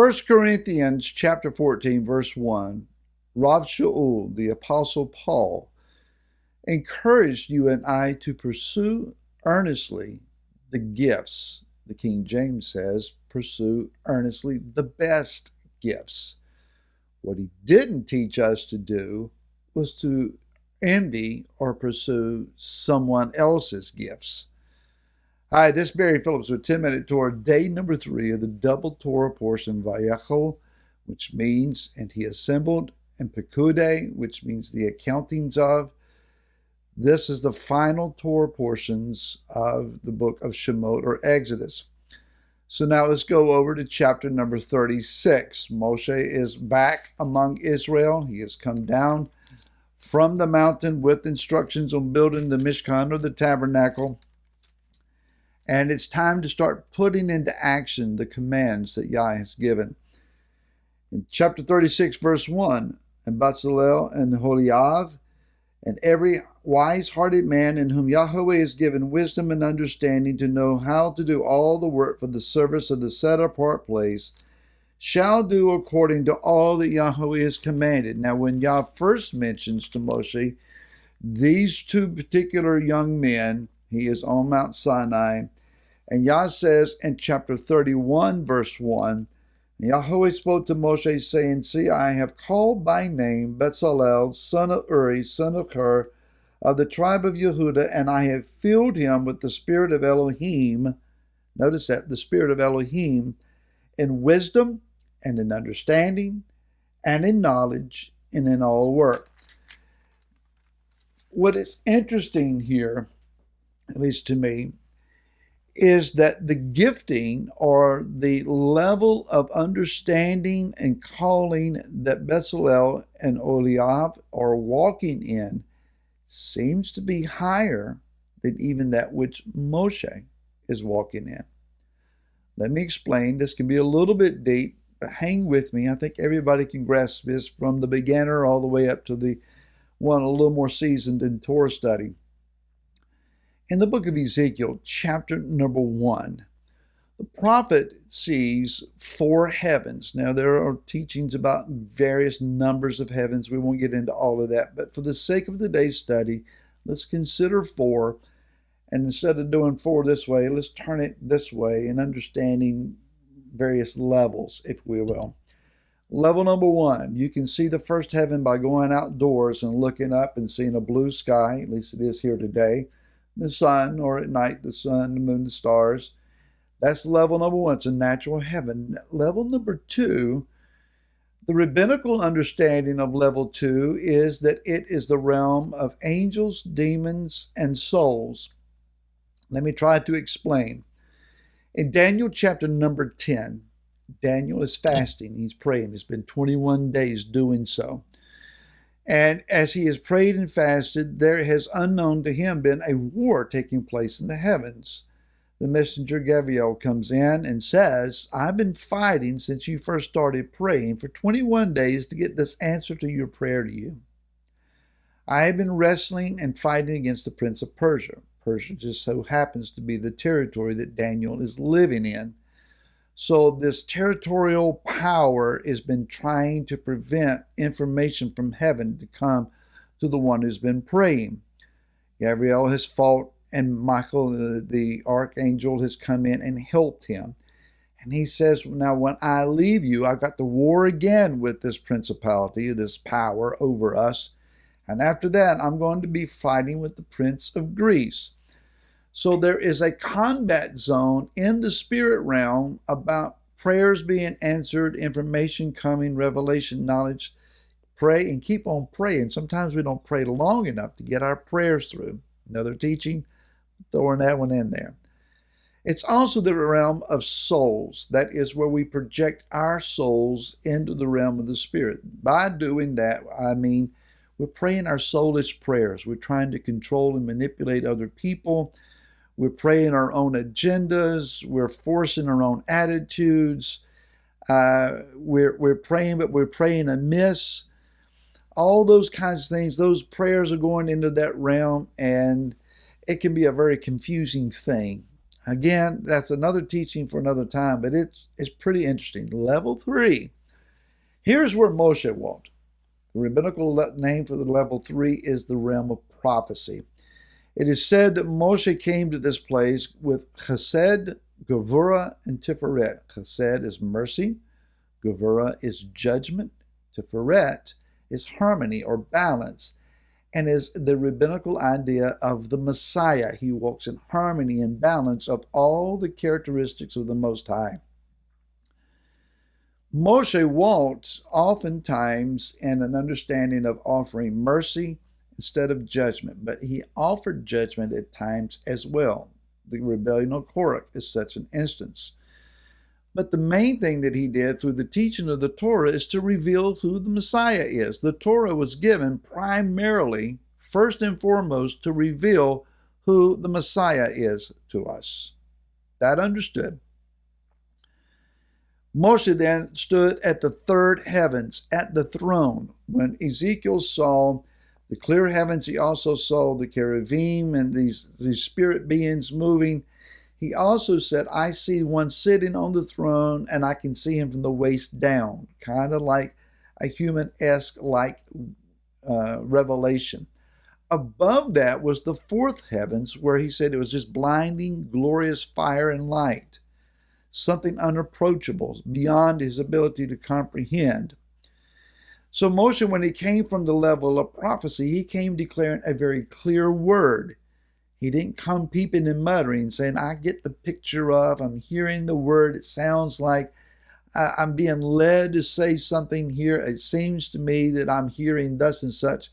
1 Corinthians chapter 14, verse 1, Rav Shaul, the Apostle Paul, encouraged you and I to pursue earnestly the gifts. The King James says, pursue earnestly the best gifts. What he didn't teach us to do was to envy or pursue someone else's gifts. Hi, this is Barry Phillips with 10-Minute Torah, day number 3 of the double Torah portion, Vayachol, which means, and he assembled, and Pekudei, which means the accountings of. This is the final Torah portions of the book of Shemot or Exodus. So now let's go over to chapter number 36. Moshe is back among Israel. He has come down from the mountain with instructions on building the Mishkan or the tabernacle. And it's time to start putting into action the commands that Yah has given. In chapter 36, verse 1, and Bezalel and Holiav, and every wise-hearted man in whom Yahweh has given wisdom and understanding to know how to do all the work for the service of the set-apart place, shall do according to all that Yahweh has commanded. Now, when Yah first mentions to Moshe these two particular young men, he is on Mount Sinai, and Yah says in chapter 31, verse 1, Yahweh spoke to Moshe, saying, See, I have called by name Bezalel, son of Uri, son of Hur, of the tribe of Yehudah, and I have filled him with the spirit of Elohim. Notice that, the spirit of Elohim, in wisdom and in understanding and in knowledge and in all work. What is interesting here, at least to me, is that the gifting or the level of understanding and calling that Bezalel and Oliav are walking in seems to be higher than even that which Moshe is walking in. Let me explain. This can be a little bit deep, but hang with me. I think everybody can grasp this from the beginner all the way up to the one a little more seasoned in Torah study. In the book of Ezekiel, chapter number 1, the prophet sees 4 heavens. Now, there are teachings about various numbers of heavens. We won't get into all of that. But for the sake of today's study, let's consider 4. And instead of doing 4 this way, let's turn it this way in understanding various levels, if we will. Level number 1, you can see the first heaven by going outdoors and looking up and seeing a blue sky. At least it is here today. The sun, or at night, the sun, the moon, the stars. That's level number 1. It's a natural heaven. Level number 2, the rabbinical understanding of level 2 is that it is the realm of angels, demons, and souls. Let me try to explain. In Daniel chapter number 10, Daniel is fasting. He's praying. He's been 21 days doing so. And as he has prayed and fasted, there has unknown to him been a war taking place in the heavens. The messenger Gabriel comes in and says, I've been fighting since you first started praying for 21 days to get this answer to your prayer to you. I have been wrestling and fighting against the prince of Persia. Persia just so happens to be the territory that Daniel is living in. So this territorial power has been trying to prevent information from heaven to come to the one who's been praying. Gabriel has fought, and Michael, the archangel, has come in and helped him. And he says, now when I leave you, I've got to war again with this principality, this power over us. And after that, I'm going to be fighting with the prince of Greece. So there is a combat zone in the spirit realm about prayers being answered, information coming, revelation, knowledge. Pray and keep on praying. Sometimes we don't pray long enough to get our prayers through. Another teaching, throwing that one in there. It's also the realm of souls. That is where we project our souls into the realm of the spirit. By doing that, I mean we're praying our soulish prayers. We're trying to control and manipulate other people. We're praying our own agendas. We're forcing our own attitudes. We're praying, but we're praying amiss. All those kinds of things, those prayers are going into that realm, and it can be a very confusing thing. Again, that's another teaching for another time, but it's pretty interesting. Level 3. Here's where Moshe walked. The rabbinical name for the level 3 is the realm of prophecy. It is said that Moshe came to this place with chesed, gevurah, and tiferet. Chesed is mercy, gevurah is judgment, tiferet is harmony or balance, and is the rabbinical idea of the Messiah. He walks in harmony and balance of all the characteristics of the Most High. Moshe walked oftentimes in an understanding of offering mercy instead of judgment, but he offered judgment at times as well. The rebellion of Korah is such an instance. But the main thing that he did through the teaching of the Torah is to reveal who the Messiah is. The Torah was given primarily, first and foremost, to reveal who the Messiah is to us. That understood. Moshe then stood at the third heavens, at the throne. When Ezekiel saw the clear heavens, he also saw the cherubim and these spirit beings moving. He also said, I see one sitting on the throne, and I can see him from the waist down, kind of like a human-esque revelation. Above that was the fourth heavens, where he said it was just blinding, glorious fire and light, something unapproachable, beyond his ability to comprehend. So Moshe, when he came from the level of prophecy, he came declaring a very clear word. He didn't come peeping and muttering, saying, I get the picture of, I'm hearing the word, it sounds like I'm being led to say something here. It seems to me that I'm hearing thus and such.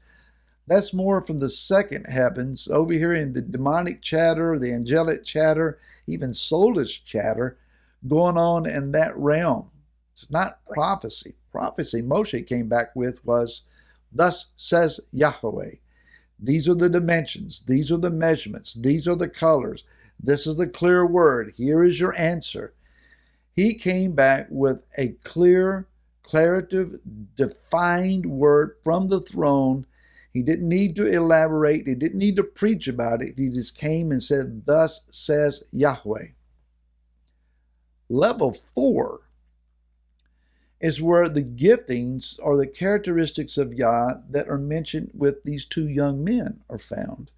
That's more from the second heavens, overhearing the demonic chatter, the angelic chatter, even soulless chatter going on in that realm. It's not prophecy. Prophecy Moshe came back with was, thus says Yahweh. These are the dimensions. These are the measurements. These are the colors. This is the clear word. Here is your answer. He came back with a clear, declarative, defined word from the throne. He didn't need to elaborate. He didn't need to preach about it. He just came and said, thus says Yahweh. Level 4 is where the giftings or the characteristics of Yah that are mentioned with these two young men are found.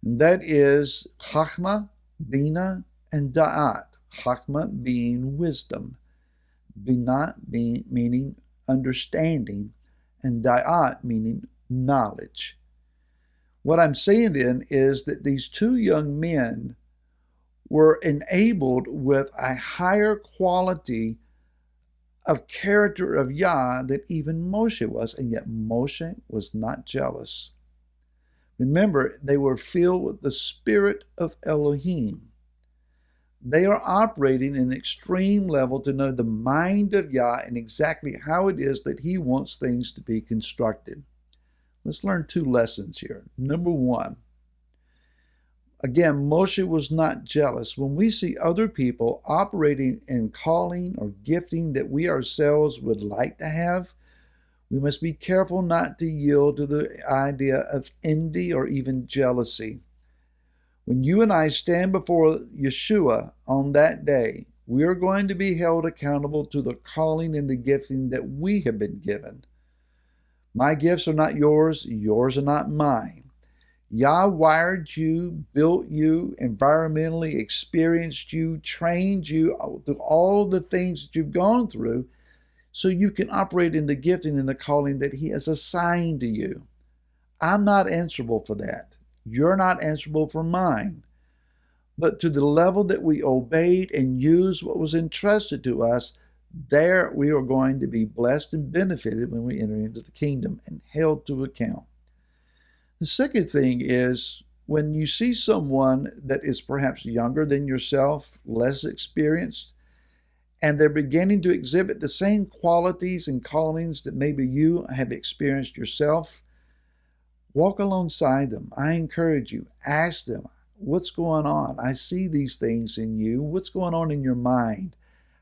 And that is Chachma, Bina, and Da'at. Chachma being wisdom, Bina meaning understanding, and Da'at meaning knowledge. What I'm saying then is that these two young men were enabled with a higher quality of character of Yah that even Moshe was, and yet Moshe was not jealous. Remember, they were filled with the spirit of Elohim. They are operating in an extreme level to know the mind of Yah and exactly how it is that he wants things to be constructed. Let's learn 2 lessons here. Number 1, again, Moshe was not jealous. When we see other people operating in calling or gifting that we ourselves would like to have, we must be careful not to yield to the idea of envy or even jealousy. When you and I stand before Yeshua on that day, we are going to be held accountable to the calling and the gifting that we have been given. My gifts are not yours, yours are not mine. Yah wired you, built you, environmentally experienced you, trained you through all the things that you've gone through so you can operate in the gifting and the calling that he has assigned to you. I'm not answerable for that. You're not answerable for mine. But to the level that we obeyed and used what was entrusted to us, there we are going to be blessed and benefited when we enter into the kingdom and held to account. The second thing is when you see someone that is perhaps younger than yourself, less experienced, and they're beginning to exhibit the same qualities and callings that maybe you have experienced yourself, walk alongside them. I encourage you, ask them, what's going on? I see these things in you. What's going on in your mind?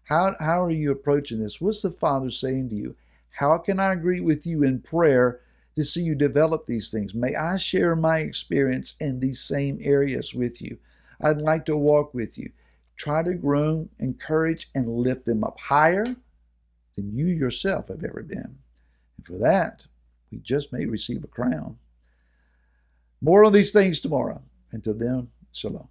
How are you approaching this? What's the Father saying to you? How can I agree with you in prayer to see you develop these things? May I share my experience in these same areas with you? I'd like to walk with you. Try to groom, encourage, and lift them up higher than you yourself have ever been. And for that, we just may receive a crown. More on these things tomorrow. Until then, shalom.